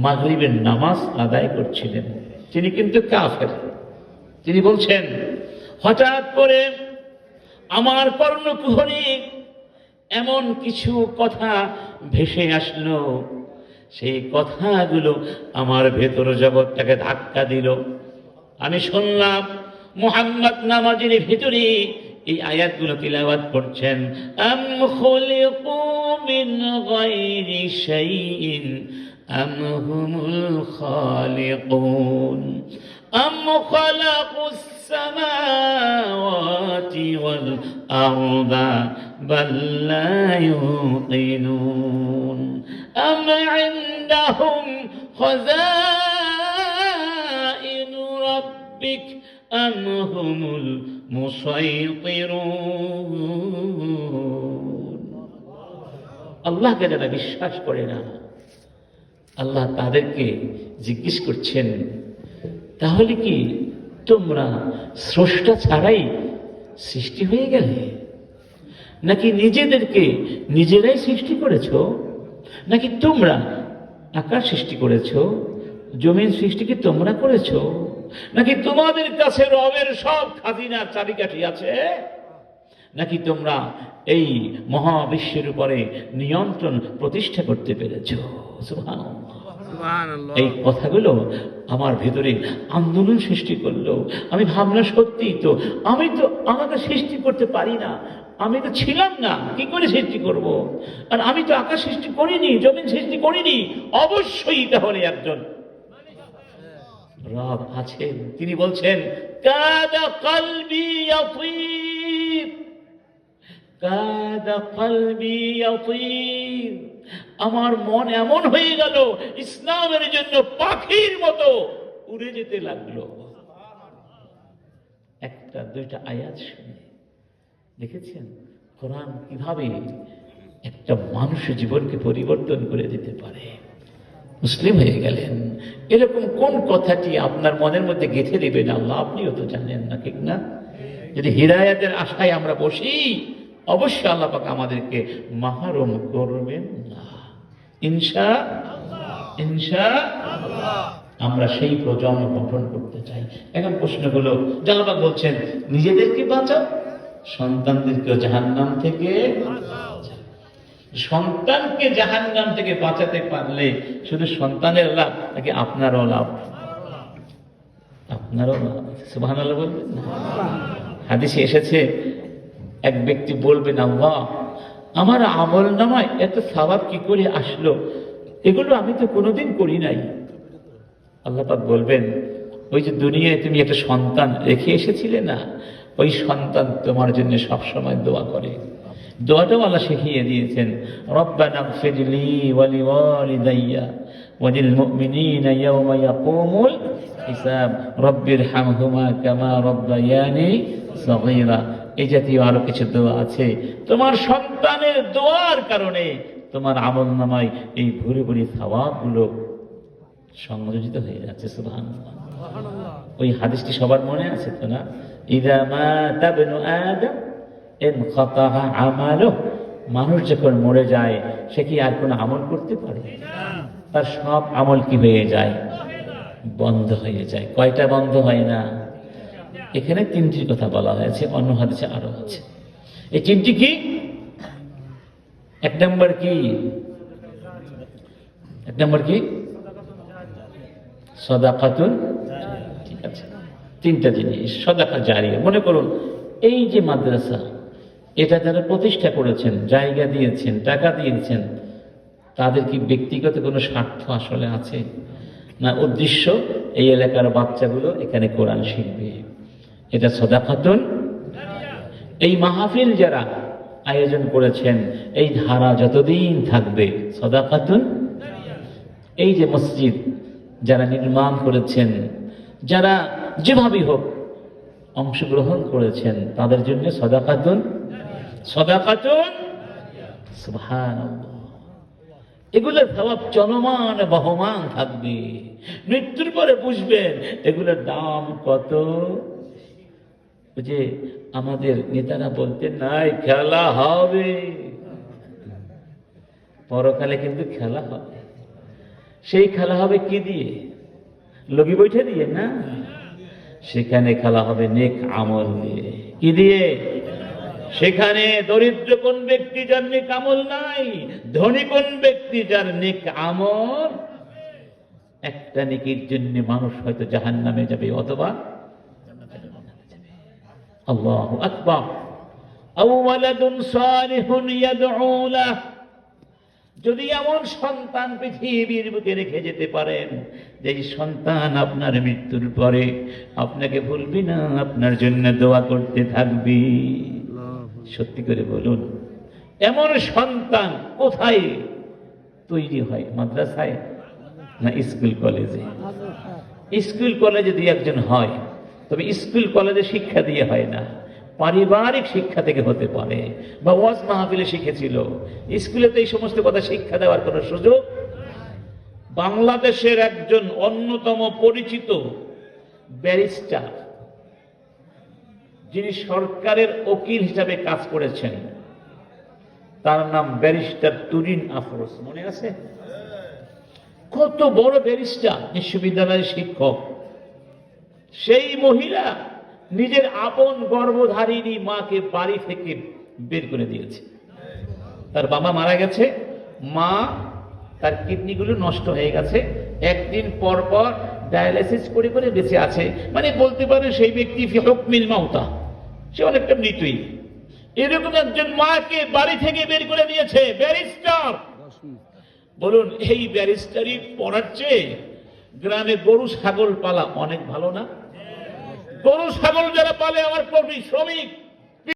মাগরিবের নামাজ আদায় করছিলেন। তিনি কিন্তু কাফের। তিনি বলছেন, হঠাৎ করে আমার কর্ণকুহরে এমন কিছু কথা ভেসে আসলো, সেই কথাগুলো আমার ভেতর জগৎটাকে ধাক্কা দিল। আমি শুনলাম মুহাম্মদ নামাজের ভিতরে এই আয়াতগুলো তিলাওয়াত করছেন, আম খুলিকু মিন গায়রি শাইইন আম হুমুল খালিকুন আম খালাকুস সামাওয়াতি ওয়াল আরদা বাল লা ইউকিনুন আম ইনদাহুম খাযাইনু রাব্বিক আম হুমুল মুসাইতিরুন। আল্লাহকে যারা বিশ্বাস করে না, আল্লাহ তাদেরকে জিজ্ঞেস করছেন, তাহলে কি তোমরা স্রষ্টা ছাড়াই সৃষ্টি হয়ে গেলে? নাকি নিজেদেরকে নিজেরাই সৃষ্টি করেছো? নাকি তোমরা আকাশ সৃষ্টি করেছো, জমিন সৃষ্টি কি তোমরা করেছো? নাকি তোমাদের কাছে রবের সব খাজিনার চাবিকাঠি আছে? নাকি তোমরা এই মহাবিশ্বের উপরে নিয়ন্ত্রণ প্রতিষ্ঠা করতে পেরেছো? সুবহানাল্লাহ। এই কথাগুলো আমার ভিতরে আন্দোলন সৃষ্টি করলো। আমি ভাবলাম, সত্যি তো, আমি তো আমাকে সৃষ্টি করতে পারি না, আমি তো ছিলাম না, কি করে সৃষ্টি করব? আর আমি তো আকাশ সৃষ্টি করিনি, জমিন সৃষ্টি করিনি। অবশ্যই তাহলে একজন রব আছেন। তিনি বলছেন, কাদা কলবি ইয়াতীব, কাদা কলবি ইয়াতীব, আমার মন এমন হয়ে গেল ইসলামের জন্য পাখির মতো উড়ে যেতে লাগলো। একটা দুইটা আয়াত শুনে দেখেছেন কোরআন কিভাবে একটা মানুষের জীবনকে পরিবর্তন করে দিতে পারে। মুসলিম হয়ে গেলেন। এরকম কোন কথাটি আপনার মনের মধ্যে গেঁথে দেবেন আল্লাহ, আপনিও তো জানেন না, ঠিক না? যদি হিদায়াতের আশায় আমরা বসি, অবশ্যই আল্লাহ পাক আমাদেরকে মাহরুম করবেন না, ইনশাআল্লাহ। ইনশাআল্লাহ আমরা সেই প্রজন্ম গঠন করতে চাই। এখন প্রশ্ন হলো, আল্লাহ পাক বলছেন নিজেদেরকে বাঁচাও, সন্তানদেরকেও জাহান্নাম থেকে বাঁচাও। সন্তানকে জাহান্নাম থেকে বাঁচাতে পারলে শুধু সন্তানের লাভ নাকি আপনারও লাভ? আপনারও লাভ। সুবহানাল্লাহ বলবেন না? হাদিসে এসেছে, এক ব্যক্তি বলবেন, আল্লাহ আমার আমল নামায় এত সওয়াব কি করে আসলো? এগুলো আমি তো কোনোদিন করি নাই। আল্লাহ পাক বলবেন, ওই যে দুনিয়ায় তুমি একটা সন্তান রেখে এসেছিলে না, ওই সন্তান তোমার জন্য সবসময় দোয়া করে। দোয়াটাও আল্লাহ শিখিয়ে দিয়েছেন, রব্বানা ইগফিরলি ওয়া লিওয়ালিদাইয়া ওয়া লিল মুমিনিনা ইয়াওমা ইয়াকুমুল হিসাব রব্বিরহামহুমা কামা রব্বায়ানি সগীরা। এই জাতীয় আরো কিছু দোয়া আছে। তোমার সন্তানের দোয়ার কারণে তোমার আমলনামায় এই ভুরি ভুরি সওয়াবগুলো সংযোজিত হয়ে যাচ্ছে। সুবহানাল্লাহ। ওই হাদিসটি সবার মনে আছে তো না? ইযা মাতা ইবনু আদম ইনকাতাআ আমালুহু, মানুষ যখন মরে যায় সে কি আর কোনো আমল করতে পারে? তার সব আমল কি হয়ে যায়? বন্ধ হয়ে যায়। কয়টা বন্ধ হয় না? এখানে তিনটির কথা বলা হয়েছে, অন্য হাদিসে আরো আছে। এই তিনটি কি? এক নম্বর কি? এক নম্বর কি? সাদাকাতুন। ঠিক আছে, তিনটা জিনিস। সাদাকা জারিয়া। মনে করুন এই যে মাদ্রাসা, এটা যারা প্রতিষ্ঠা করেছেন, জায়গা দিয়েছেন, টাকা দিয়েছেন, তাদের কি ব্যক্তিগত কোনো স্বার্থ আসলে আছে? না, উদ্দেশ্য এই এলাকার বাচ্চাগুলো এখানে কোরআন শিখবে, এটা সাদাকাতুন। এই মাহফিল যারা আয়োজন করেছেন, এই ধারা যতদিন থাকবে সাদাকাতুন। এই যে মসজিদ যারা নির্মাণ করেছেন, যারা যেভাবেই হোক অংশগ্রহণ করেছেন, তাদের জন্য সাদাকাতুন। সাদাকাতুন। সুবহানাল্লাহ। এগুলোর সওয়াব চলমান বহমান থাকবে। মৃত্যুর পরে বুঝবেন এগুলোর দাম কত। যে আমাদের নেতারা বলতে নাই খেলা হবে, পরকালে কিন্তু খেলা হবে। সেই খেলা হবে কি দিয়ে? লগি বৈঠে দিয়ে না, সেখানে খেলা হবে নেক আমল দিয়ে। কি দিয়ে? সেখানে দরিদ্র কোন ব্যক্তি যার নেক আমল নাই, ধনী কোন ব্যক্তি যার নেক আমল, একটা নেকির জন্য মানুষ হয়তো জাহান্নামে যাবে অথবা আল্লাহু আকবার। আও ওয়ালাদুন সালিহুন ইয়াদউ লাহ, যদি এমন সন্তান পৃথিবীর বুকে রেখে যেতে পারেন যে সন্তান আপনার মৃত্যুর পরে আপনাকে ভুলবি না, আপনার জন্য দোয়া করতে থাকবি। সত্যি করে বলুন, এমন সন্তান কোথায় তৈরি হয়? মাদ্রাসায় না স্কুল কলেজে? স্কুল কলেজে দিয়ে একজন হয়, তবে স্কুল কলেজে শিক্ষা দিয়ে হয় না, পারিবারিক শিক্ষা থেকে হতে পারে, বা ওয়াজ মাহফিলে শিখেছিল। স্কুলে তো এই সমস্ত কথা শিক্ষা দেওয়ার কোনো সুযোগ। বাংলাদেশের একজন অন্যতম পরিচিত ব্যারিস্টার, যিনি সরকারের উকিল হিসাবে কাজ করেছেন, তার নাম ব্যারিস্টার তুরিন আফরোজ, মনে আছে? কত বড় ব্যারিস্টার, বিশ্ববিদ্যালয়ের শিক্ষক। সেই মহিলা নিজের আপন গর্ভধারিণী মাকে বাড়ি থেকে বের করে দিয়েছে। তার বাবা মারা গেছে, মা তার কিডনিগুলো নষ্ট হয়ে গেছে, একদিন পর পর ডায়ালিসিস করে করে বেঁচে আছে। মানে বলতে পারে সেই ব্যক্তি ফি হুকমিল মাউতা, সে অনেকটা মৃতই। এরকম একজন মাকে বাড়ি থেকে বের করে দিয়েছে ব্যারিস্টার। বলুন, এই ব্যারিস্টারি পড়ার চেয়ে গ্রামে গরু ছাগল পালা অনেক ভালো না? গরু ছাগল যারা পালে আমার কর্মী শ্রমিক,